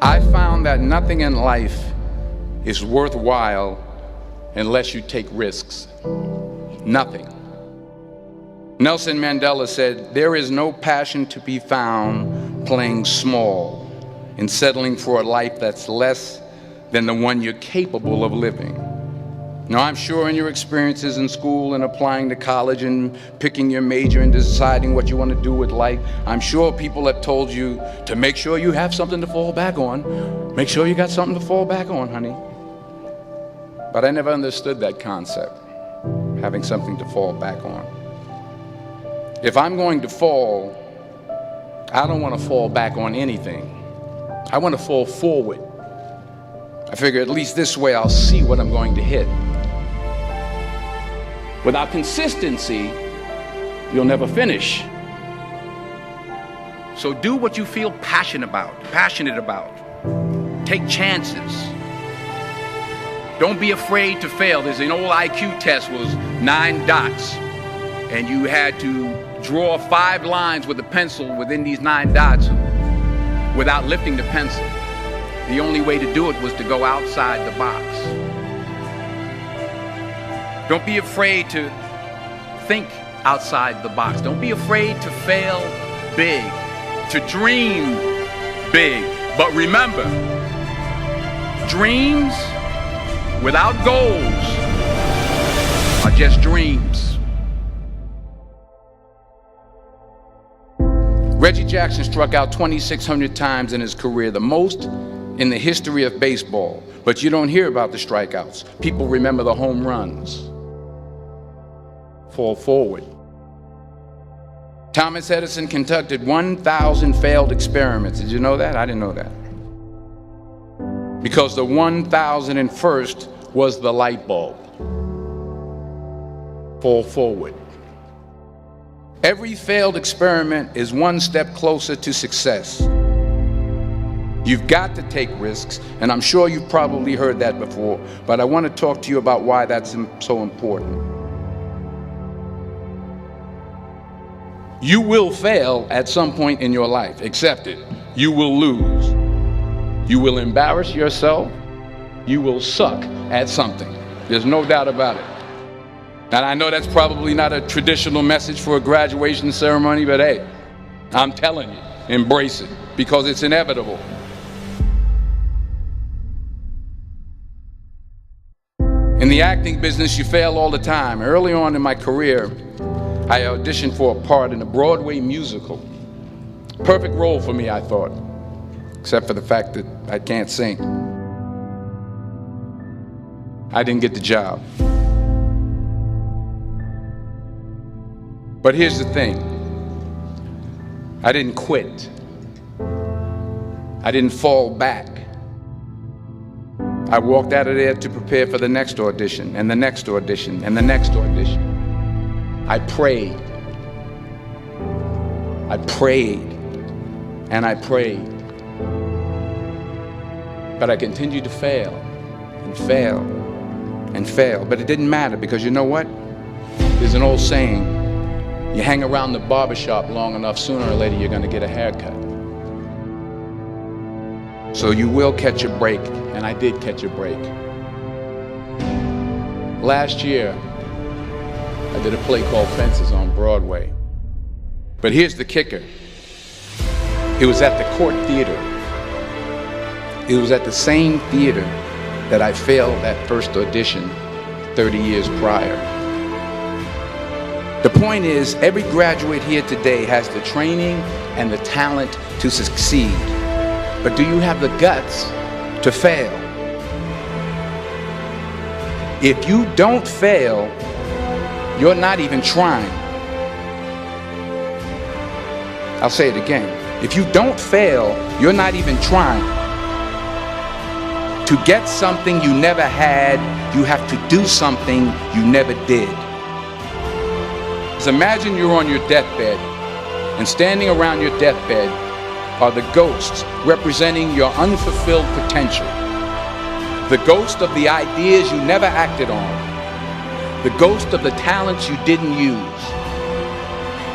I found that nothing in life is worthwhile unless you take risks. Nothing. Nelson Mandela said, "There is no passion to be found playing small and settling for a life that's less than the one you're capable of living." Now, I'm sure in your experiences in school and applying to college and picking your major and deciding what you want to do with life, I'm sure people have told you to make sure you have something to fall back on. Make sure you got something to fall back on, honey. But I never understood that concept, having something to fall back on. If I'm going to fall, I don't want to fall back on anything. I want to fall forward. I figure at least this way I'll see what I'm going to hit. Without consistency, you'll never finish. So do what you feel passionate about. Take chances. Don't be afraid to fail. There's an old IQ test, was 9 dots, and you had to draw 5 lines with a pencil within these 9 dots without lifting the pencil. The only way to do it was to go outside the box. Don't be afraid to think outside the box. Don't be afraid to fail big, to dream big. But remember, dreams without goals are just dreams. Reggie Jackson struck out 2,600 times in his career, the most in the history of baseball. But you don't hear about the strikeouts. People remember the home runs. Fall forward. Thomas Edison conducted 1,000 failed experiments. Did you know that? I didn't know that. Because the 1,001st was the light bulb. Fall forward. Every failed experiment is one step closer to success. You've got to take risks, and I'm sure you've probably heard that before, but I want to talk to you about why that's so important. You will fail at some point in your life. Accept it. You will lose. You will embarrass yourself. You will suck at something. There's no doubt about it. And I know that's probably not a traditional message for a graduation ceremony, but hey, I'm telling you, embrace it, because it's inevitable. In the acting business, you fail all the time. Early on in my career, I auditioned for a part in a Broadway musical. Perfect role for me, I thought, except for the fact that I can't sing. I didn't get the job. But here's the thing. I didn't quit. I didn't fall back. I walked out of there to prepare for the next audition, and the next audition, and the next audition. I prayed. I prayed. And I prayed. But I continued to fail and fail and fail. But it didn't matter, because you know what? There's an old saying, you hang around the barbershop long enough, sooner or later you're going to get a haircut. So you will catch a break, and I did catch a break. Last year, I did a play called Fences on Broadway. But here's the kicker. It was at the Court Theater. It was at the same theater that I failed that first audition 30 years prior. The point is, every graduate here today has the training and the talent to succeed. But do you have the guts to fail? If you don't fail, you're not even trying. I'll say it again. If you don't fail, you're not even trying. To get something you never had, you have to do something you never did. So imagine you're on your deathbed, and standing around your deathbed are the ghosts representing your unfulfilled potential. The ghost of the ideas you never acted on. The ghost of the talents you didn't use.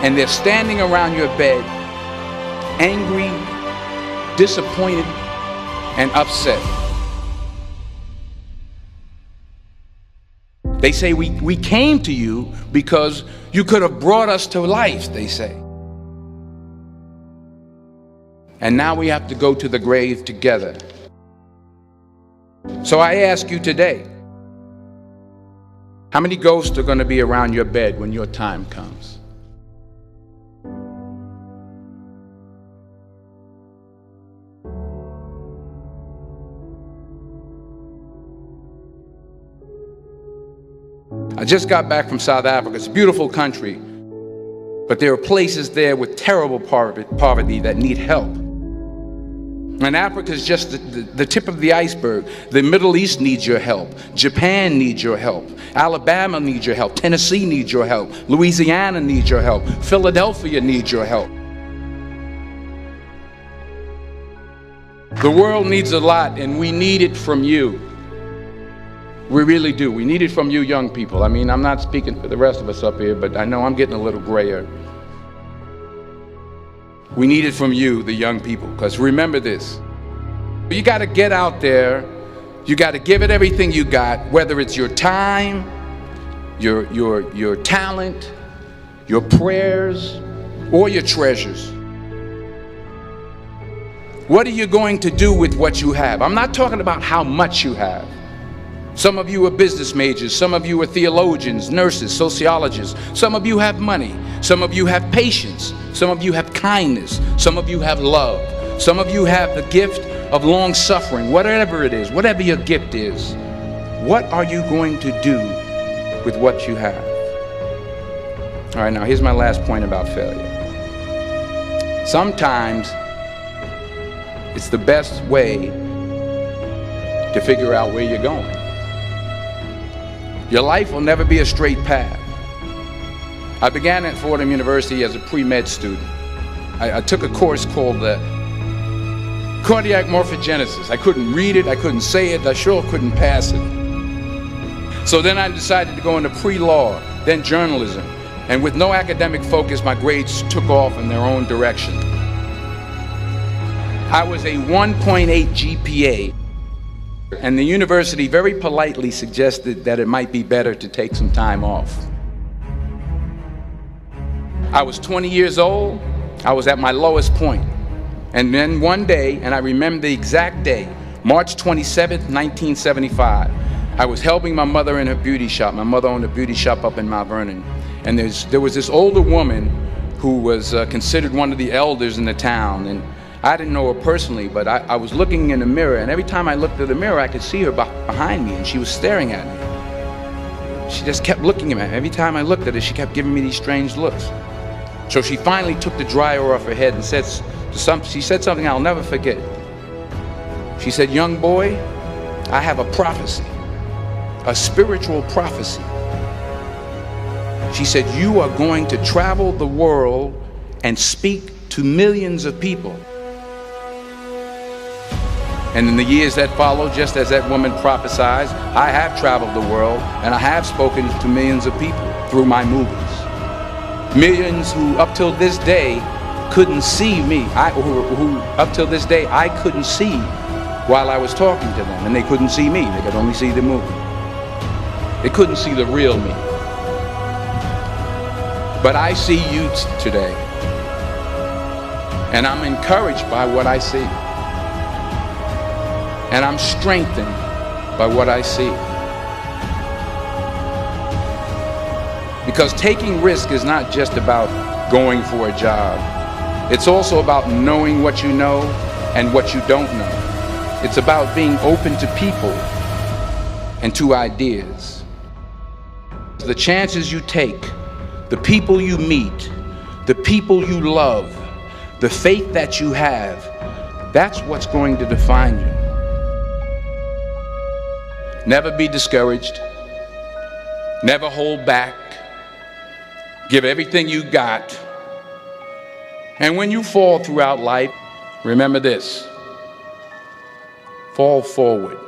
And they're standing around your bed, angry, disappointed, and upset. They say we came to you because you could have brought us to life, they say. And now we have to go to the grave together. So I ask you today, how many ghosts are going to be around your bed when your time comes? I just got back from South Africa. It's a beautiful country, but there are places there with terrible poverty that need help. And Africa is just the tip of the iceberg. The Middle East needs your help. Japan needs your help. Alabama needs your help. Tennessee needs your help. Louisiana needs your help. Philadelphia needs your help. The world needs a lot, and we need it from you. We really do. We need it from you young people. I mean, I'm not speaking for the rest of us up here, but I know I'm getting a little grayer. We need it from you, the young people, because remember this. You got to get out there. You got to give it everything you got, whether it's your time, your talent, your prayers, or your treasures. What are you going to do with what you have? I'm not talking about how much you have. Some of you are business majors, some of you are theologians, nurses, sociologists. Some of you have money, some of you have patience, some of you have kindness, some of you have love, some of you have the gift of long suffering. Whatever it is, whatever your gift is, what are you going to do with what you have? All right, now here's my last point about failure. Sometimes it's the best way to figure out where you're going. Your life will never be a straight path. I began at Fordham University as a pre-med student. I took a course called cardiac morphogenesis. I couldn't read it, I couldn't say it, I sure couldn't pass it. So then I decided to go into pre-law, then journalism. And with no academic focus, my grades took off in their own direction. I was a 1.8 GPA. And the university very politely suggested that it might be better to take some time off. I was 20 years old. I was at my lowest point. And then one day, and I remember the exact day, March 27th, 1975, I was helping my mother in her beauty shop. My mother owned a beauty shop up in Mount Vernon. And there was this older woman who was considered one of the elders in the town. And I didn't know her personally, but I was looking in the mirror, and every time I looked at the mirror, I could see her behind me, and she was staring at me. She just kept looking at me. Every time I looked at her, she kept giving me these strange looks. So she finally took the dryer off her head and she said something I'll never forget. She said, "Young boy, I have a prophecy, a spiritual prophecy." She said, "You are going to travel the world and speak to millions of people." And in the years that followed, just as that woman prophesied, I have traveled the world and I have spoken to millions of people through my movies. Millions who up till this day couldn't see me, who up till this day I couldn't see while I was talking to them, and they couldn't see me, they could only see the movie. They couldn't see the real me. But I see you today, and I'm encouraged by what I see. And I'm strengthened by what I see. Because taking risk is not just about going for a job. It's also about knowing what you know and what you don't know. It's about being open to people and to ideas. The chances you take, the people you meet, the people you love, the faith that you have, that's what's going to define you. Never be discouraged. Never hold back. Give everything you got. And when you fall throughout life, remember this: fall forward.